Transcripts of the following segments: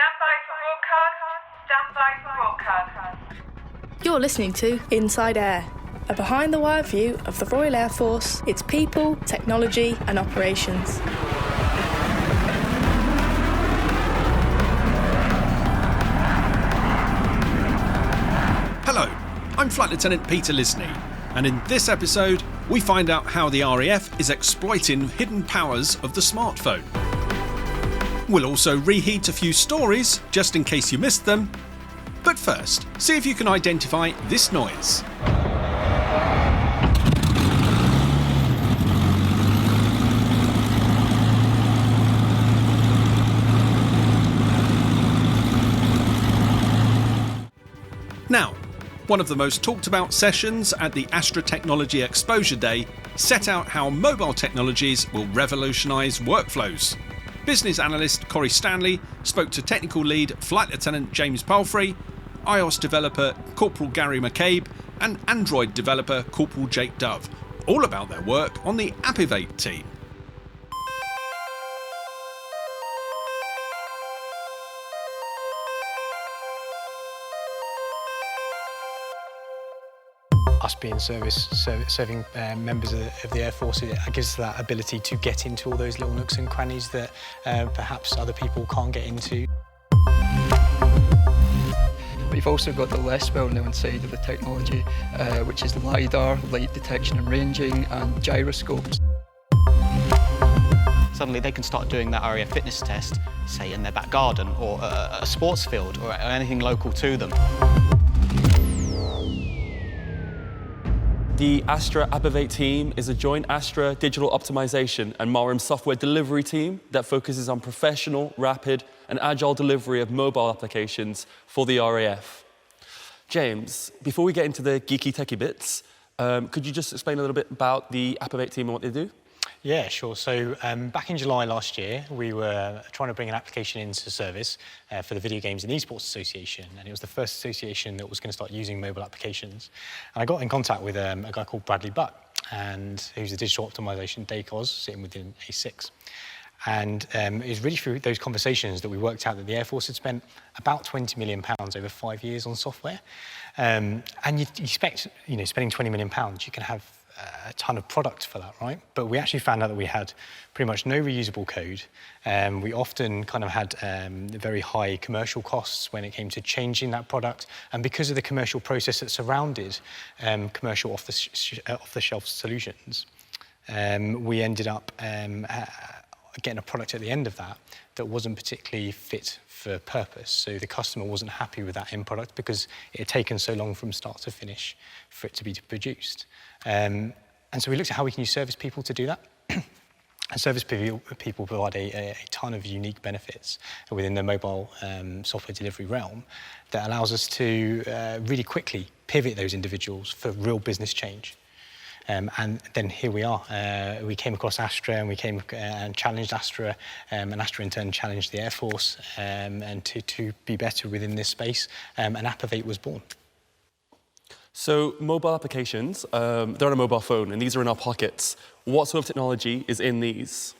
Stand by for broadcast. You're listening to Inside Air, a behind-the-wire view of the Royal Air Force, its people, technology and operations. Hello, I'm Flight Lieutenant Peter Lisney, and in this episode we find out how the RAF is exploiting hidden powers of the smartphone. We'll also reheat a few stories, just in case you missed them. But first, see if you can identify this noise. Now, one of the most talked about sessions at the Astra Technology Exposure Day set out how mobile technologies will revolutionise workflows. Business analyst Corey Stanley spoke to technical lead Flight Lieutenant James Palfrey, iOS developer Corporal Gary McCabe, and Android developer Corporal Jake Dove, all about their work on the Appivate team. Us being serving members of the Air Force, it gives us that ability to get into all those little nooks and crannies that perhaps other people can't get into. We've also got the less well-known side of the technology, which is LiDAR, light detection and ranging, and gyroscopes. Suddenly they can start doing that RAF fitness test, say in their back garden, or a sports field, or anything local to them. The Astra Appivate team is a joint Astra digital optimization and MARIM software delivery team that focuses on professional, rapid and agile delivery of mobile applications for the RAF. James, before we get into the geeky techie bits, could you just explain a little bit about the Appivate team and what they do? Yeah, sure. So back in July last year, we were trying to bring an application into service for the Video Games and Esports Association, and it was the first association that was going to start using mobile applications. And I got in contact with a guy called Bradley Buck, and who's a digital optimization DACOS sitting within A6. And it was really through those conversations that we worked out that the Air Force had spent about £20 million over 5 years on software. And you expect, spending £20 million, you can have a ton of product for that, right? But we actually found out that we had pretty much no reusable code. We often kind of had very high commercial costs when it came to changing that product. And because of the commercial process that surrounded commercial off-the-shelf solutions, we ended up getting a product at the end of that wasn't particularly fit for purpose. So the customer wasn't happy with that end product because it had taken so long from start to finish for it to be produced. And so we looked at how we can use service people to do that. And service people provide a ton of unique benefits within the mobile software delivery realm that allows us to really quickly pivot those individuals for real business change. And then here we are. We came across Astra, and we came and challenged Astra, and Astra in turn challenged the Air Force, and to be better within this space, and Appovate was born. So mobile applications, they're on a mobile phone, and these are in our pockets. What sort of technology is in these?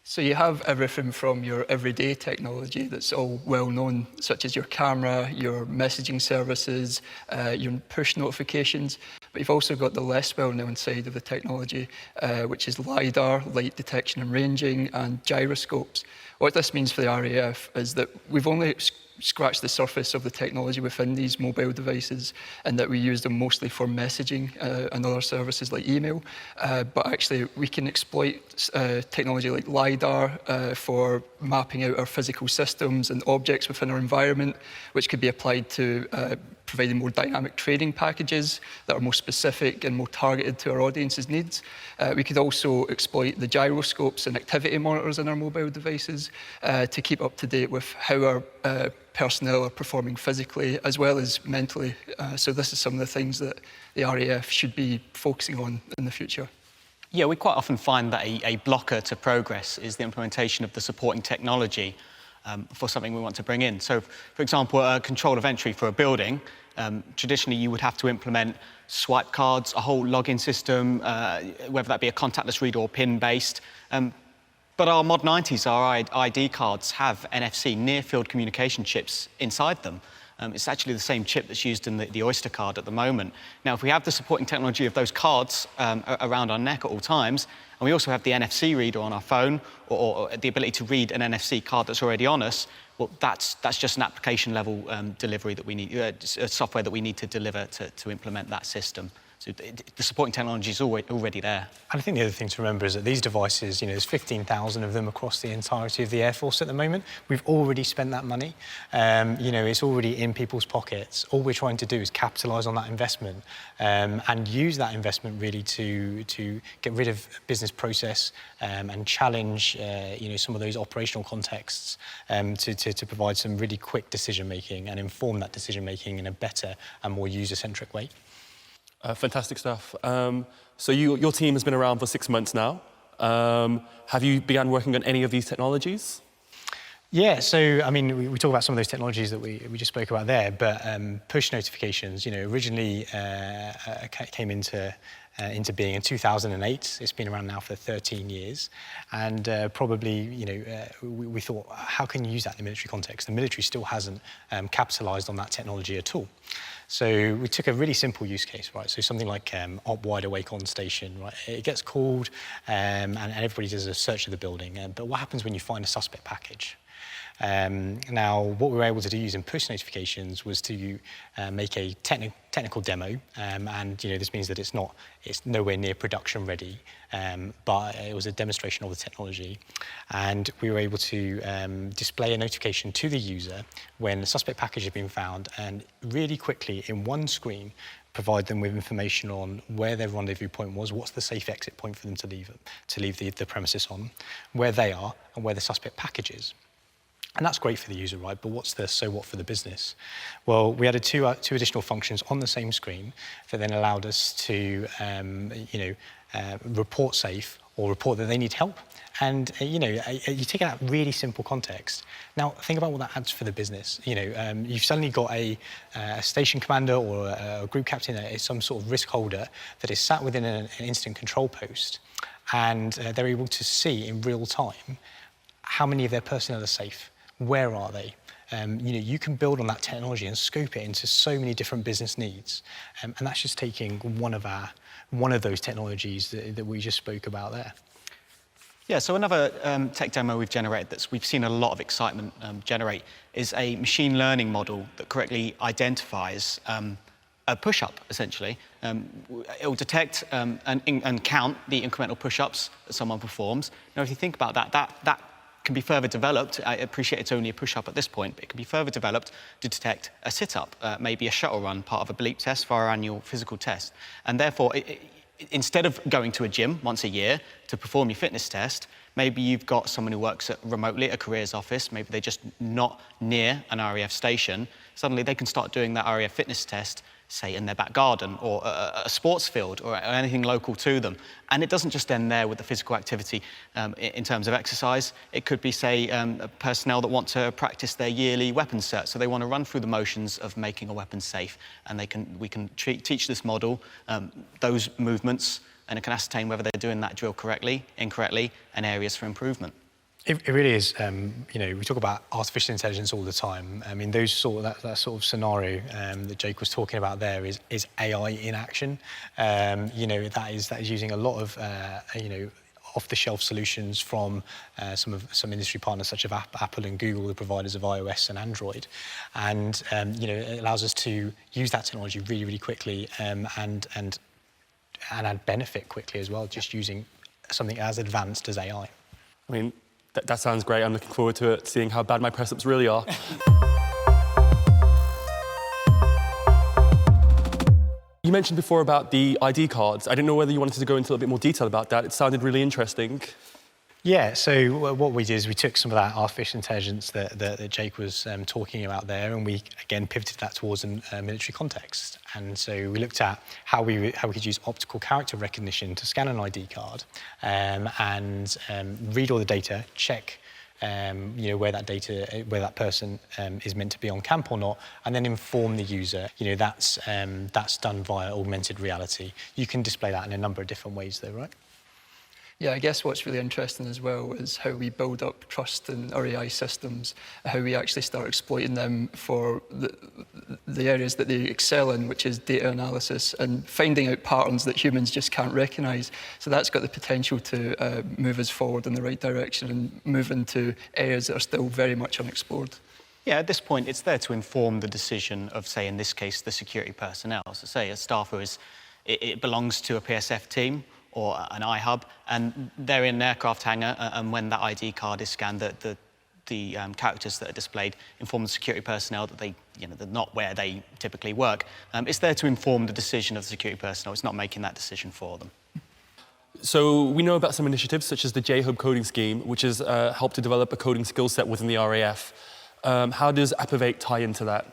So you have everything from your everyday technology that's all well known, such as your camera, your messaging services, your push notifications. But you've also got the less well-known side of the technology, which is LiDAR, light detection and ranging, and gyroscopes. What this means for the RAF is that we've only scratched the surface of the technology within these mobile devices, and that we use them mostly for messaging and other services like email. But actually, we can exploit technology like LiDAR for mapping out our physical systems and objects within our environment, which could be applied to providing more dynamic training packages that are more specific and more targeted to our audience's needs. We could also exploit the gyroscopes and activity monitors in our mobile devices to keep up to date with how our personnel are performing physically as well as mentally. So this is some of the things that the RAF should be focusing on in the future. Yeah, we quite often find that a blocker to progress is the implementation of the supporting technology for something we want to bring in. So, for example, a control of entry for a building, traditionally you would have to implement swipe cards, a whole login system, whether that be a contactless reader or PIN-based. But our Mod 90s, our ID cards, have NFC near-field communication chips inside them. It's actually the same chip that's used in the Oyster card at the moment. Now, if we have the supporting technology of those cards around our neck at all times, and we also have the NFC reader on our phone, or the ability to read an NFC card that's already on us, well, that's just an application-level delivery that we need, software that we need to deliver to implement that system. So the supporting technology is already there. And I think the other thing to remember is that these devices, there's 15,000 of them across the entirety of the Air Force at the moment. We've already spent that money. It's already in people's pockets. All we're trying to do is capitalise on that investment and use that investment really to get rid of business process and challenge, some of those operational contexts to provide some really quick decision-making and inform that decision-making in a better and more user-centric way. Fantastic stuff. So your team has been around for 6 months now. Have you begun working on any of these technologies? Yeah, so, we talk about some of those technologies that we just spoke about there, but push notifications, originally came into being in 2008. It's been around now for 13 years. And we thought, how can you use that in the military context? The military still hasn't capitalised on that technology at all. So we took a really simple use case, right? So something like op wide awake on station, right? It gets called and everybody does a search of the building. But what happens when you find a suspect package? Now, what we were able to do using push notifications was to make a technical demo, and this means that it's nowhere near production ready, but it was a demonstration of the technology, and we were able to display a notification to the user when the suspect package had been found, and really quickly in one screen provide them with information on where their rendezvous point was, what's the safe exit point for them to leave the premises on, where they are, and where the suspect package is. And that's great for the user, right? But what's the so what for the business? Well, we added two additional functions on the same screen that then allowed us to, report safe or report that they need help. And, you take that really simple context. Now, think about what that adds for the business. You've suddenly got a station commander or a group captain, some sort of risk holder that is sat within an incident control post, and they're able to see in real time how many of their personnel are safe. Where are they? You can build on that technology and scope it into so many different business needs, and that's just taking one of those technologies that we just spoke about there. Yeah, so another tech demo we've generated we've seen a lot of excitement generate is a machine learning model that correctly identifies a push-up, essentially. It will detect and count the incremental push-ups that someone performs. Now, if you think about that can be further developed. I appreciate it's only a push-up at this point, but it can be further developed to detect a sit-up, maybe a shuttle run, part of a bleep test for our annual physical test. And therefore, instead of going to a gym once a year to perform your fitness test, maybe you've got someone who works remotely at a careers office, maybe they're just not near an RAF station. Suddenly they can start doing that RAF fitness test, say in their back garden or a sports field or anything local to them. And it doesn't just end there with the physical activity in terms of exercise. It could be, say, personnel that want to practice their yearly weapons cert. So they want to run through the motions of making a weapon safe. And we can teach this model those movements, and it can ascertain whether they're doing that drill correctly, incorrectly, and areas for improvement. It really is. We talk about artificial intelligence all the time. That sort of scenario that Jake was talking about there is AI in action. That is using a lot of off-the-shelf solutions from some industry partners such as Apple and Google, the providers of iOS and Android, and it allows us to use that technology really, really quickly and add benefit quickly as well, just using something as advanced as AI. That sounds great. I'm looking forward to it, seeing how bad my press-ups really are. You mentioned before about the ID cards. I didn't know whether you wanted to go into a little bit more detail about that. It sounded really interesting. Yeah, so what we did is we took some of that artificial intelligence that Jake was talking about there, and we, again, pivoted that towards a military context. And so we looked at how we could use optical character recognition to scan an ID card and read all the data, check where that person is meant to be on camp or not, and then inform the user. That's done via augmented reality. You can display that in a number of different ways, though, right? Yeah, I guess what's really interesting as well is how we build up trust in our AI systems, how we actually start exploiting them for the areas that they excel in, which is data analysis and finding out patterns that humans just can't recognise. So that's got the potential to move us forward in the right direction and move into areas that are still very much unexplored. Yeah, at this point, it's there to inform the decision of, say, in this case, the security personnel. So say a staffer it belongs to a PSF team or an iHub, and they're in an aircraft hangar, and when that ID card is scanned, the characters that are displayed inform the security personnel that they're not where they typically work. It's there to inform the decision of the security personnel. It's not making that decision for them. So we know about some initiatives such as the J-Hub coding scheme, which has helped to develop a coding skill set within the RAF. How does Appovate tie into that?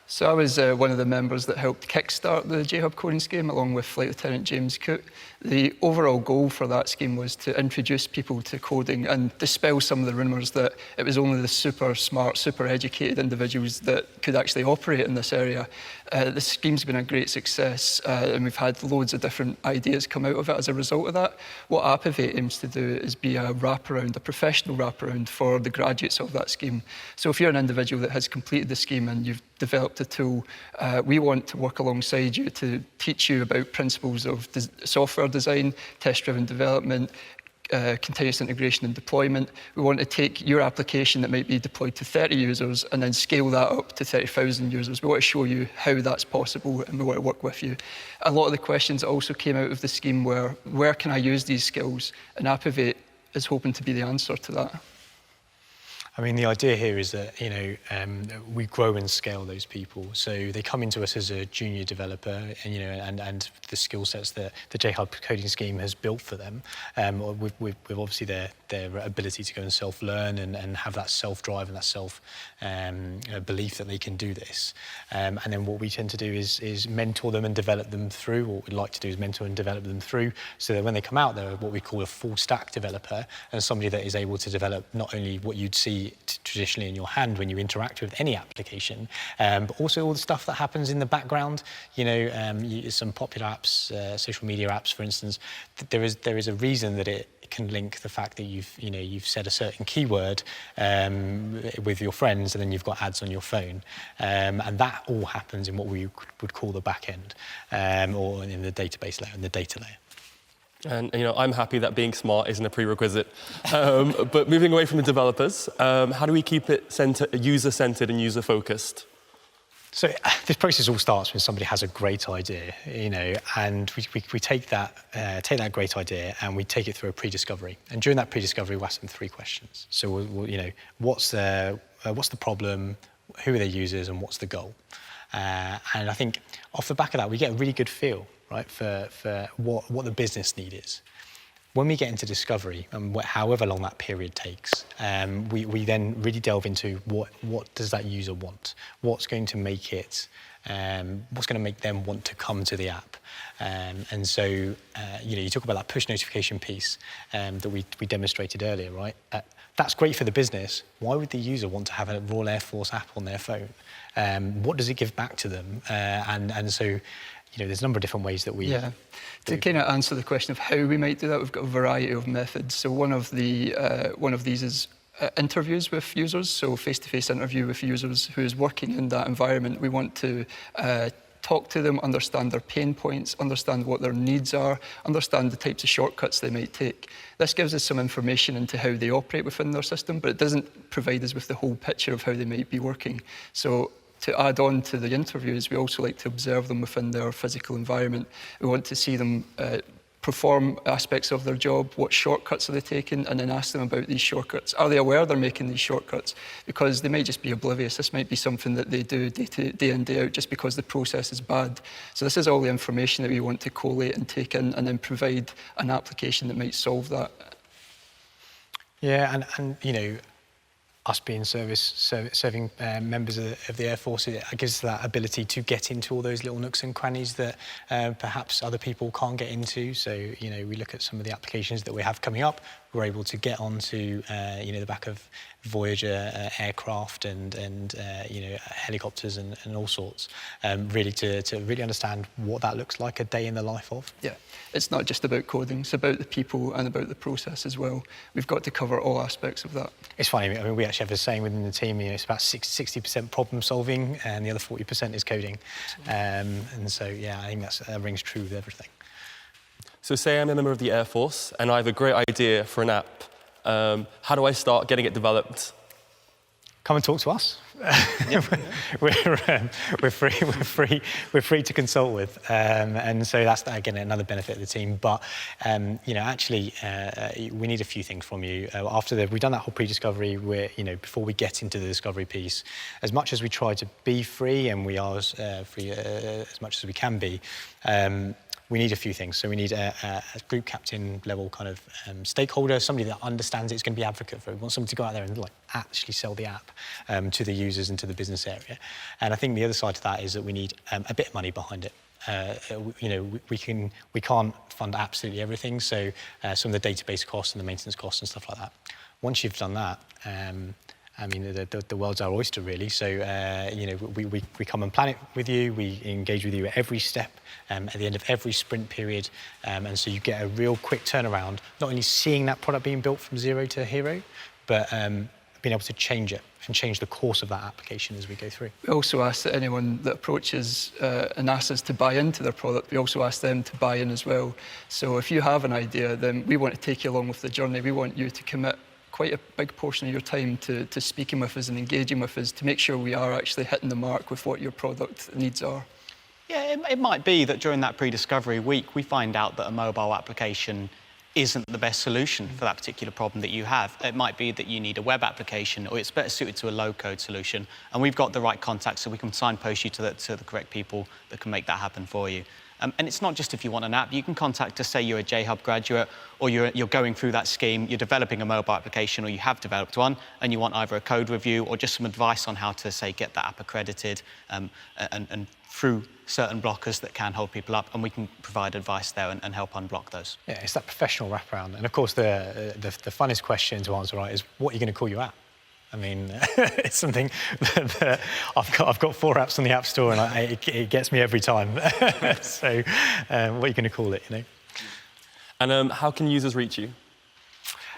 So I was one of the members that helped kickstart the J-Hub coding scheme along with Flight Lieutenant James Coote. The overall goal for that scheme was to introduce people to coding and dispel some of the rumours that it was only the super smart, super educated individuals that could actually operate in this area. The scheme's been a great success and we've had loads of different ideas come out of it as a result of that. What Appovate aims to do is be a wraparound, a professional wraparound for the graduates of that scheme. So if you're an individual that has completed the scheme and you've developed a tool, we want to work alongside you to teach you about principles of software design, test-driven development, continuous integration and deployment. We want to take your application that might be deployed to 30 users and then scale that up to 30,000 users. We want to show you how that's possible and we want to work with you. A lot of the questions that also came out of the scheme were, where can I use these skills? And Appovate is hoping to be the answer to that. I mean, the idea here is that, we grow and scale those people. So they come into us as a junior developer, and the skill sets that the J-Hub coding scheme has built for them, with obviously their ability to go and self-learn and have that self-drive and that self-belief that they can do this. And then what we tend to do is mentor them and develop them through. What we'd like to do is mentor and develop them through so that when they come out, they're what we call a full-stack developer and somebody that is able to develop not only what you'd see traditionally in your hand when you interact with any application, but also all the stuff that happens in the background. Some popular apps, social media apps, for instance, there is a reason that it can link the fact that you've said a certain keyword with your friends, and then you've got ads on your phone, and that all happens in what we would call the back end, or in the database layer, in the data layer. And I'm happy that being smart isn't a prerequisite. But moving away from the developers, how do we keep it user-centered and user-focused? So this process all starts when somebody has a great idea, and we take that great idea and we take it through a pre-discovery. And during that pre-discovery, we ask them 3 questions. So what's the problem, who are their users, and what's the goal? And I think off the back of that, we get a really good feel, right, for what the business need is. When we get into discovery, and however long that period takes, we then really delve into what does that user want? What's going to make it? What's going to make them want to come to the app? And so, you talk about that push notification piece that we demonstrated earlier, right? That's great for the business. Why would the user want to have a Royal Air Force app on their phone? What does it give back to them? And so, there's a number of different ways that we... Yeah. To kind of answer the question of how we might do that, we've got a variety of methods. So one of these is interviews with users, so face-to-face interview with users who is working in that environment. We want to talk to them, understand their pain points, understand what their needs are, understand the types of shortcuts they might take. This gives us some information into how they operate within their system, but it doesn't provide us with the whole picture of how they might be working. So to add on to the interviews, we also like to observe them within their physical environment. We want to see them perform aspects of their job, what shortcuts are they taking, and then ask them about these shortcuts. Are they aware they're making these shortcuts? Because they might just be oblivious. This might be something that they do day in, day out, just because the process is bad. So this is all the information that we want to collate and take in, and then provide an application that might solve that. Yeah, and us being serving members of the Air Force, it gives us that ability to get into all those little nooks and crannies that perhaps other people can't get into. So, we look at some of the applications that we have coming up. were able to get onto the back of Voyager aircraft and helicopters and all sorts, really to really understand what that looks like a day in the life of. Yeah, it's not just about coding, it's about the people and about the process as well. We've got to cover all aspects of that. It's funny, I mean, we actually have a saying within the team, it's about 60% problem solving and the other 40% is coding. And so, yeah, I think that rings true with everything. So say I'm a member of the Air Force and I have a great idea for an app. How do I start getting it developed? Come and talk to us. We're free to consult with, and so that's again another benefit of the team. But actually, we need a few things from you. We've done that whole pre-discovery, before we get into the discovery piece, as much as we try to be free, and we are as free as much as we can be. We need a few things. So we need a group captain level kind of stakeholder, somebody that understands it's going to be advocate for it. We want somebody to go out there and actually sell the app to the users and to the business area. And I think the other side to that is that we need a bit of money behind it. We can't fund absolutely everything. So some of the database costs and the maintenance costs and stuff like that. Once you've done that, I mean, the world's our oyster, really. So, we come and plan it with you. We engage with you at every step, at the end of every sprint period. And so you get a real quick turnaround, not only seeing that product being built from zero to hero, but being able to change it and change the course of that application as we go through. We also ask that anyone that approaches and asks us to buy into their product, we also ask them to buy in as well. So if you have an idea, then we want to take you along with the journey. We want you to commit quite a big portion of your time to speaking with us and engaging with us to make sure we are actually hitting the mark with what your product needs are. Yeah, it might be that during that pre-discovery week, we find out that a mobile application isn't the best solution for that particular problem that you have. It might be that you need a web application, or it's better suited to a low-code solution, and we've got the right contacts, so we can signpost you to the correct people that can make that happen for you. And it's not just if you want an app. You can contact us, say you're a J-Hub graduate, or you're going through that scheme, you're developing a mobile application, or you have developed one, and you want either a code review or just some advice on how to, say, get that app accredited, and through certain blockers that can hold people up, and we can provide advice there and help unblock those. Yeah, it's that professional wraparound. And of course, the funnest question to answer, right, is what are you going to call your app? I mean, it's something that I've got 4 apps on the App Store, and it gets me every time. So, what are you going to call it, And how can users reach you?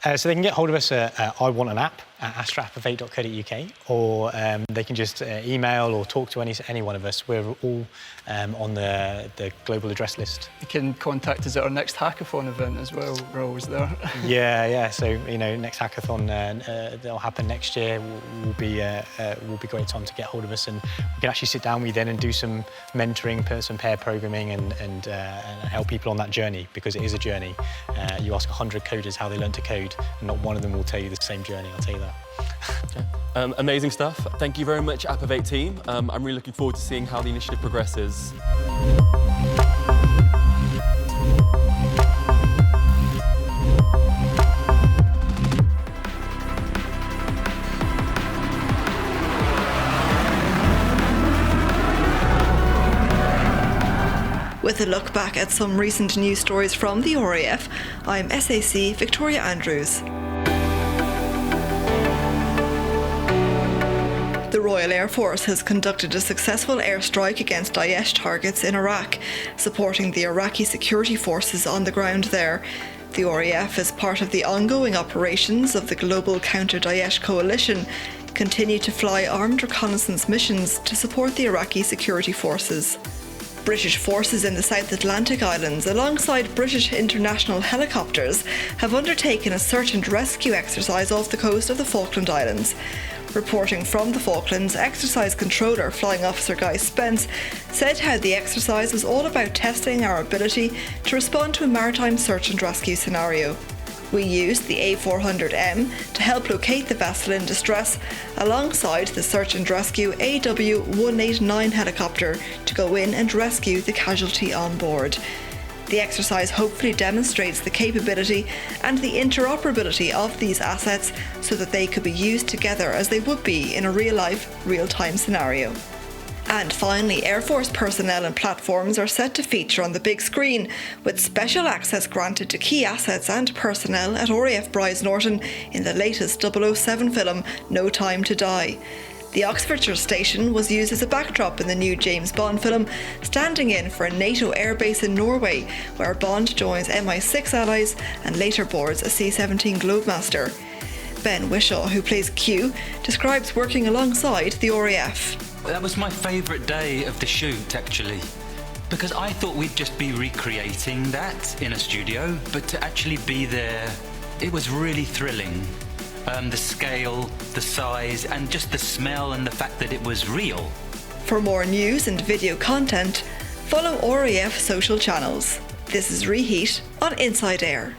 So they can get hold of us at I want an app at astraappivate.co.uk, or they can just email or talk to any one of us. We're all on the global address list. You can contact us at our next hackathon event as well. We're always there. Yeah. So next hackathon that'll happen next year will be a great time to get hold of us, and we can actually sit down with you then and do some mentoring, some pair programming, and help people on that journey, because it is a journey. You ask 100 coders how they learn to code, and not one of them will tell you the same journey. I'll tell you that. Amazing stuff. Thank you very much, Appovate team. I'm really looking forward to seeing how the initiative progresses. With a look back at some recent news stories from the RAF, I'm SAC Victoria Andrews. The Royal Air Force has conducted a successful airstrike against Daesh targets in Iraq, supporting the Iraqi security forces on the ground there. The RAF, as part of the ongoing operations of the global counter-Daesh coalition, continue to fly armed reconnaissance missions to support the Iraqi security forces. British forces in the South Atlantic Islands, alongside British international helicopters, have undertaken a search and rescue exercise off the coast of the Falkland Islands. Reporting from the Falklands, Exercise Controller Flying Officer Guy Spence said how the exercise was all about testing our ability to respond to a maritime search and rescue scenario. We used the A400M to help locate the vessel in distress alongside the search and rescue AW189 helicopter to go in and rescue the casualty on board. The exercise hopefully demonstrates the capability and the interoperability of these assets so that they could be used together as they would be in a real-life, real-time scenario. And finally, Air Force personnel and platforms are set to feature on the big screen, with special access granted to key assets and personnel at RAF Brize Norton in the latest 007 film, No Time to Die. The Oxfordshire station was used as a backdrop in the new James Bond film, standing in for a NATO airbase in Norway, where Bond joins MI6 allies and later boards a C-17 Globemaster. Ben Wishaw, who plays Q, describes working alongside the RAF. That was my favourite day of the shoot, actually, because I thought we'd just be recreating that in a studio, but to actually be there, it was really thrilling. The scale, the size, and just the smell and the fact that it was real. For more news and video content, follow RAF social channels. This is Reheat on Inside Air.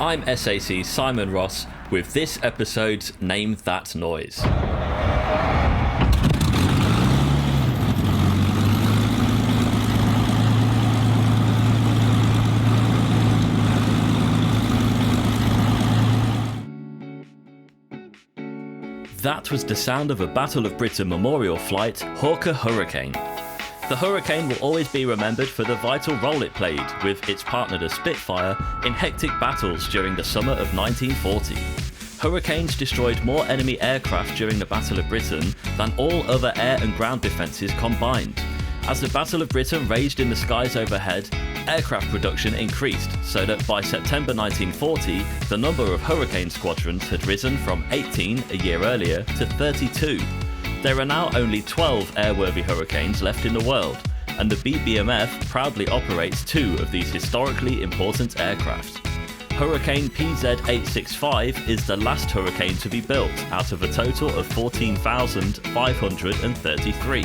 I'm SAC Simon Ross with this episode's Name That Noise. That was the sound of a Battle of Britain memorial flight, Hawker Hurricane. The Hurricane will always be remembered for the vital role it played with its partner the Spitfire in hectic battles during the summer of 1940. Hurricanes destroyed more enemy aircraft during the Battle of Britain than all other air and ground defences combined. As the Battle of Britain raged in the skies overhead, aircraft production increased so that by September 1940, the number of Hurricane squadrons had risen from 18 a year earlier to 32. There are now only 12 airworthy Hurricanes left in the world, and the BBMF proudly operates 2 of these historically important aircraft. Hurricane PZ-865 is the last Hurricane to be built out of a total of 14,533,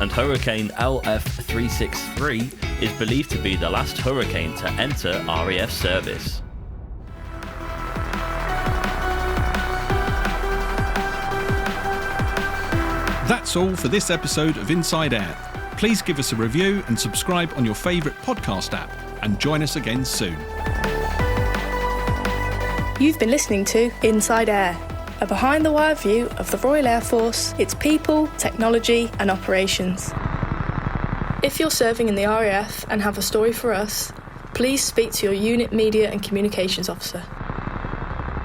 and Hurricane LF-363 is believed to be the last Hurricane to enter RAF service. That's all for this episode of Inside Air. Please give us a review and subscribe on your favourite podcast app, and join us again soon. You've been listening to Inside Air, a behind-the-wire view of the Royal Air Force, its people, technology and operations. If you're serving in the RAF and have a story for us, please speak to your unit media and communications officer.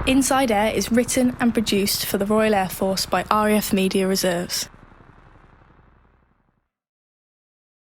Inside Air is written and produced for the Royal Air Force by RAF Media Reserves.